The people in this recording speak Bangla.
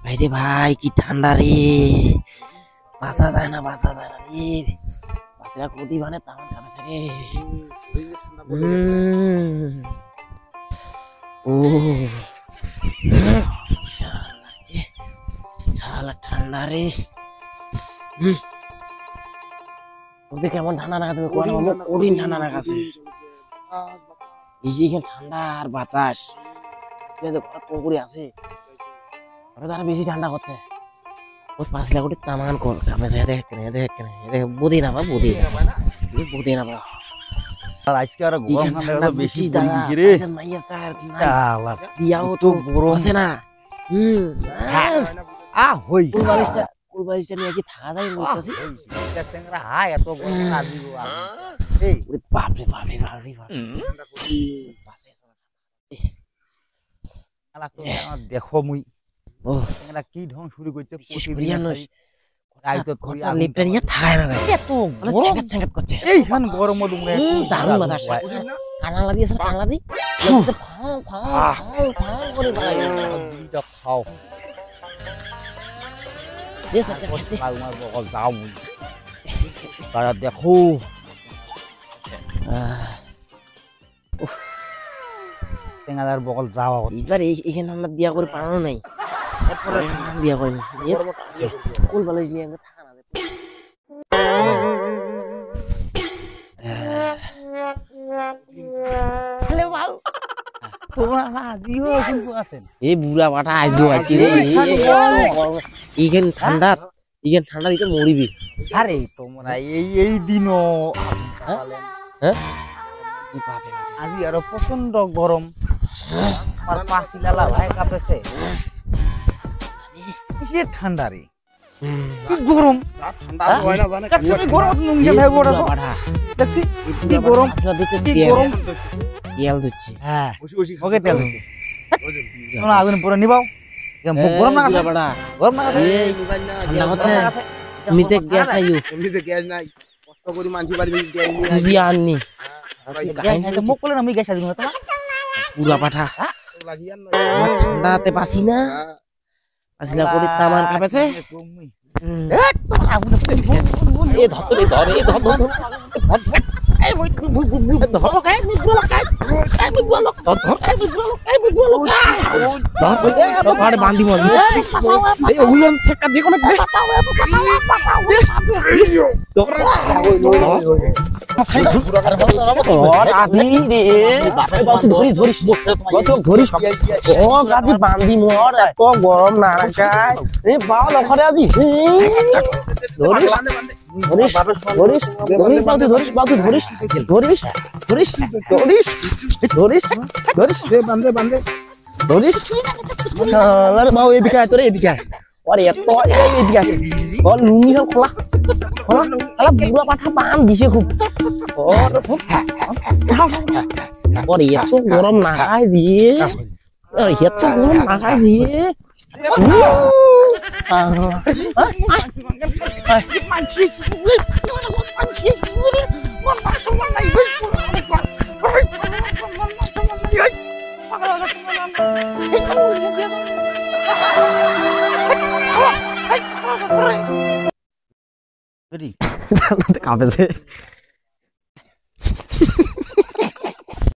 ভাইরে ভাই কি ঠান্ডা রে, বাসা যায় না রে, বাসা কোটি মানে তামান কামেছে রে। ও শালা ঠান্ডা রে। ওদের কেমন ঠান্ডা না তুমি কোন কঠিন ঠান্ডা না কাছে এই যে ঠান্ডা আর বাতাস পুকুরে আছে আরো বেশি ঠান্ডা করছে। ওই 5 লাখ কোটি তামান কর কামেছে দেখ বুঝি না বা আর আজকে আর গরম ঠান্ডা বেশি পড়ি গেছে রে। আল্লাহ দিয়াও তো গরম আছে না। হই কুলবালিশটা নিয়ে কি থাকা যায় বলতাছি এটা সেংরা হাই এত গরম না দিও এই ওরে বাপ রে আলা তো দেখো মুই ও সেংরা কি ঢং শুরু করতে প্রতিদিন আইতো করি আর লিপটা নিয়ে থাকা না যায় এত সেঙ্গাত করছে এই হান গরম মধ্যে দারুণ বাতাস কানালা দিয়েছে কানালা দি ফাও করে বাড়াই দুইটা খাও দেশ একটা খেতে আমার বগল যাও মুই তারা দেখো টেঙ্গালার বগল যাও এবার এখানে আমরা বিয়া করে পারানো নাই তারপরে বিয়া করি আছে কুলবালিশ নিয়ে থাকা না যায়। হ্যালো বাউ তোমরা আজিও কিন্তু আছেন এই বুড়া বাটা আইজো আইছি রে এইখান ঠান্ডা দিতে মরিবি। আরে তোমরা এই দিনও হ্যাঁ আজি আরো প্রচন্ড গরম আমার পাছিলালা ভাই কাঁপেছে কিসের ঠান্ডা রে কি গরম ঠান্ডা হয় না জানে কাছে গরম নুঙ্গি ভাই বড়ছো দেখছি কি গরম কি গরম তেল দিচ্ছি হ্যাঁ বসি ওকে তেল দিচ্ছি তোমরা আগুন পুরো নিবাও মুখ গরম না আছে বাড়া গরম না আছে এই ঠান্ডা হচ্ছে এমনিতে গ্যাস আইও এমনিতে গ্যাস নাই কষ্ট করে মানছি বাড়ি গ্যাস নিয়ে খুঁজি আননি মুখ করলে আমি গ্যাস আজকে তোমার পুরা পাঠা লাগিয়ান না ঠান্ডাতে পাসি না আসলে করে তামান কাঁপেছে এ ধরে বান্ধি মন ফেকা দেখো না বান্ধি মর এত গরম না রাখায় বাবা ঘরে আজি বুড়া পাঠা পান দিছে খুব এত গরম না খায় দিয়ে এত গরম না খায় দিয়ে কাঁপেছে